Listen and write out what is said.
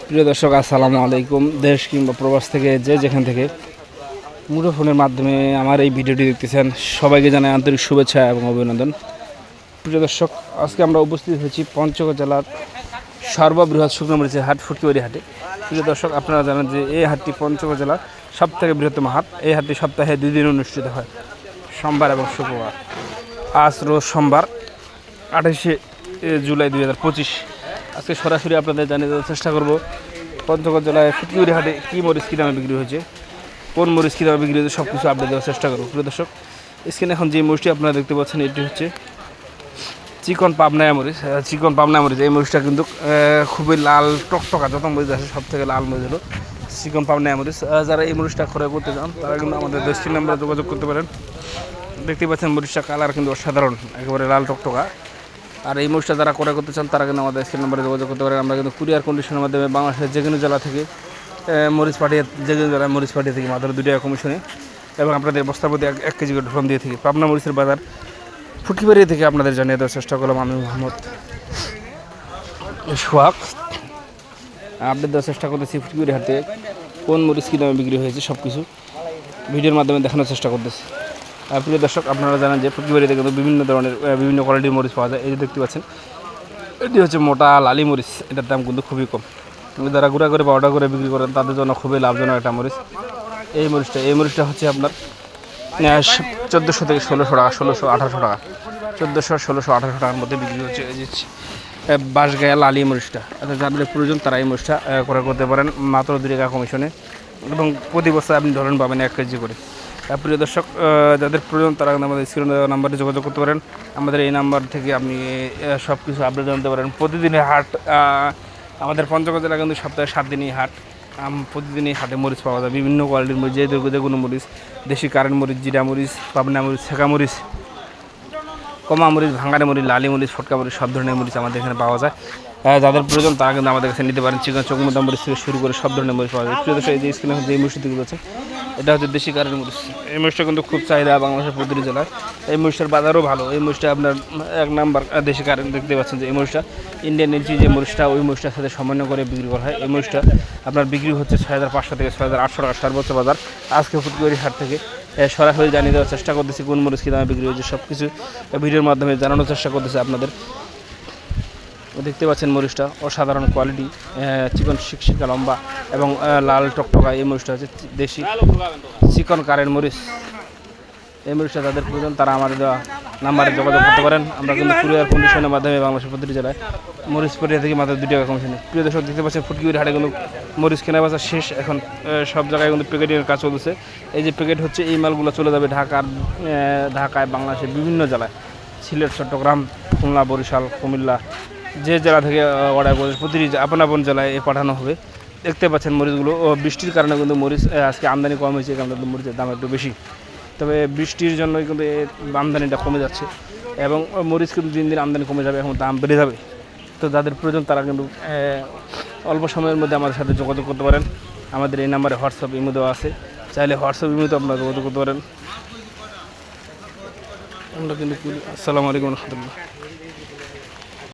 প্রিয় দর্শক, আসসালামু আলাইকুম। দেশ কিংবা প্রবাস থেকে যে যেখান থেকে মুঠোফোনের মাধ্যমে আমার এই ভিডিওটি দেখতেছেন, সবাইকে জানাই আন্তরিক শুভেচ্ছা এবং অভিনন্দন। প্রিয় দর্শক, আজকে আমরা উপস্থিত হয়েছি পঞ্চগড় জেলার সর্ববৃহৎ শুকনো মরিচের হাট ফুটকিবাড়ি হাটে। প্রিয় দর্শক, আপনারা জানেন যে এই হাটটি পঞ্চগড় জেলার সবথেকে বৃহত্তম হাট। এই হাটটি সপ্তাহে 2 দিন অনুষ্ঠিত হয়, সোমবার এবং শুক্রবার। আজ রোজ সোমবার 28শে জুলাই 2025। আজকে সরাসরি আপনাদের জানিয়ে দেওয়ার চেষ্টা করব পঞ্চগড় জেলায় ফুটকিবাড়ি হাটে কী মরিচ কী দামে বিক্রি হয়েছে, কোন মরিচ কী দামে বিক্রি হয়েছে, সব কিছু আপডেট দেওয়ার চেষ্টা করব। প্রিয় দর্শক, স্ক্রিনে এখন যে মরিচটি আপনারা দেখতে পাচ্ছেন, এটি হচ্ছে চিকন পাবনায়া মরিচ। চিকন পাবনায়া মরিচ, এই মরিচটা কিন্তু খুবই লাল টকটকা, যত মরিচ আছে সব থেকে লাল মরিচ হলো চিকন পাবনায়া মরিচ। যারা এই মরিচটা ক্রয় করতে চান তারা কিন্তু আমাদের 10 নম্বরে যোগাযোগ করতে পারেন। দেখতে পাচ্ছেন মরিচটা কালার কিন্তু অসাধারণ, একেবারে লাল টকটকা। আর এই মরিচটা যারা ক্রয় করতে চান তারা কিন্তু আমাদের স্ক্রিন নম্বরে যোগাযোগ করতে পারেন। আমরা কিন্তু কুরিয়ার কন্ডিশনের মাধ্যমে বাংলাদেশের যে কোনো জেলা থেকে মরিচ পাঠিয়ে, যে কোনো জেলায় মরিচ পাঠিয়ে থাকি মাত্র 2 টাকা কমিশনে, এবং আপনাদের বস্তার প্রতি 1 কেজি করে ঢোকান দিয়ে থাকি। পাবনা মরিচের বাজার ফুটকিবাড়ি থেকে আপনাদের জানিয়ে দেওয়ার চেষ্টা করলাম আমি মোহাম্মদ সোহাগ। আপডেট দেওয়ার চেষ্টা করতেছি ফুটকিবাড়ি হাটে কোন মরিচ কী দামে বিক্রি হয়েছে, সব কিছু ভিডিওর মাধ্যমে দেখানোর চেষ্টা করতেছি। প্রিয় দর্শক, আপনারা জানেন যে ফুটকিবাড়িতে কিন্তু বিভিন্ন ধরনের বিভিন্ন কোয়ালিটির মরিচ পাওয়া যায়। এই যে দেখতে পাচ্ছেন, এটি হচ্ছে মোটা লালি মরিচ। এটার দাম কিন্তু খুবই কম। যারা গুঁড়া করে পাউডার করে বিক্রি করেন তাদের জন্য খুবই লাভজনক একটা মরিচ এই মরিচটা হচ্ছে আপনার 1400 থেকে 1600 টাকা, 1600 1800 টাকা, 1400 1600 1800 টাকার মধ্যে বিক্রি হচ্ছে। এই যে বাঁশগায়া লালি মরিচটা, যাদের প্রয়োজন তারা এই মরিচটা ক্রয় করতে পারেন মাত্র 2 টাকা কমিশনে, এবং প্রতি বছর আপনি ধরেন পাবেন 1 কেজি করে। প্রিয় দর্শক, যাদের প্রয়োজন তারা আমাদের স্ক্রিনে দেওয়া নাম্বারে যোগাযোগ করতে পারেন। আমাদের এই নাম্বার থেকে আপনি সব কিছু আপডেট জানতে পারেন। প্রতিদিনের হাট আমাদের পঞ্চগড় জেলা কিন্তু সপ্তাহে 7 দিনই হাট। প্রতিদিনই হাটে মরিচ পাওয়া যায়, বিভিন্ন কোয়ালিটির মরিচ, যে কোনো মরিচ, দেশি কারেন্ট মরিচ, জিরা মরিচ, পাবনা মরিচ, ছেঁকা মরিচ, কমা মরিচ, ভাঙাড়ি মরিচ, লালি মরিচ, ফটকা মরিচ, সব ধরনের মরিচ আমাদের এখানে পাওয়া যায়। যাদের প্রয়োজন তারা কিন্তু আমাদের কাছে নিতে পারেন। চিকন চকমুদা মরিচ থেকে শুরু করে সব ধরনের মরিচ পাওয়া যায়। প্রিয় দর্শক, এই যে স্ক্রিনে যে মরিচটি দেখতে পাচ্ছেন, এটা হচ্ছে দেশি কারেন্ট মরিচ। এই মরিচটা কিন্তু খুব চাহিদা বাংলাদেশের প্রতিটি জেলায়। এই মরিচটার বাজারও ভালো। এই মরিচটা আপনার 1 নাম্বার দেশি কারেন্ট। দেখতে পাচ্ছেন যে এই মরিচটা ইন্ডিয়ান এলচি, যে মরিচটা ওই মরিচটার সাথে সমন্বয় করে বিক্রি করা হয়। এই মরিচটা আপনার বিক্রি হচ্ছে 6500 থেকে 6800 টাকা সর্বোচ্চ বাজার। আজকে ফুটকিবাড়ি হাট থেকে সরাসরি জানিয়ে দেওয়ার চেষ্টা করতেছি কোন মরিচ কী দামে বিক্রি হয়েছে, সব কিছু ভিডিওর মাধ্যমে জানানোর চেষ্টা করতেছি আপনাদের। দেখতে পাচ্ছেন মরিচটা অসাধারণ কোয়ালিটি, চিকন শিকশিকা লম্বা এবং লাল টকটকা। এই মরিচটা হচ্ছে দেশি চিকন কারেন্ট মরিচ। এই মরিচটা যাদের প্রয়োজন তারা আমাদের দেওয়া নাম্বারে যোগাযোগ করতে পারেন। আমরা কিন্তু কুরিয়ার কন্ডিশনের মাধ্যমে বাংলাদেশের প্রতিটি জেলায় মরিচ পাঠিয়ে থেকে মাত্র 2 টাকা কমিশনে। প্রিয় দর্শক, দেখতে পাচ্ছেন ফুটকিবাড়ি হাটে কিন্তু মরিচ কেনা বেচা শেষ। এখন সব জায়গায় কিন্তু প্যাকেটিংয়ের কাজ চলছে। এই যে প্যাকেট হচ্ছে, এই মালগুলো চলে যাবে ঢাকায় বাংলাদেশের বিভিন্ন জেলায়, সিলেট, চট্টগ্রাম, খুলনা, বরিশাল, কুমিল্লা, যে জেলা থেকে অর্ডার করে প্রতিটি আপন আপন জেলায় পাঠানো হবে। দেখতে পাচ্ছেন মরিচগুলো বৃষ্টির কারণে কিন্তু মরিচ আজকে আমদানি কম হয়েছে, কারণ মরিচের দাম একটু বেশি। তবে বৃষ্টির জন্যই কিন্তু আমদানিটা কমে যাচ্ছে, এবং মরিচ কিন্তু দিন দিন আমদানি কমে যাবে, এখন দাম বেড়ে যাবে। তো যাদের প্রয়োজন তারা কিন্তু অল্প সময়ের মধ্যে আমাদের সাথে যোগাযোগ করতে পারেন। আমাদের এই নাম্বারে হোয়াটসঅ্যাপ ইমো দেওয়া আছে, চাইলে হোয়াটসঅ্যাপ ইমোতে আপনারা যোগাযোগ করতে পারেন। আমরা কিন্তু আসসালামু আলাইকুম রহমতুল্লাহ।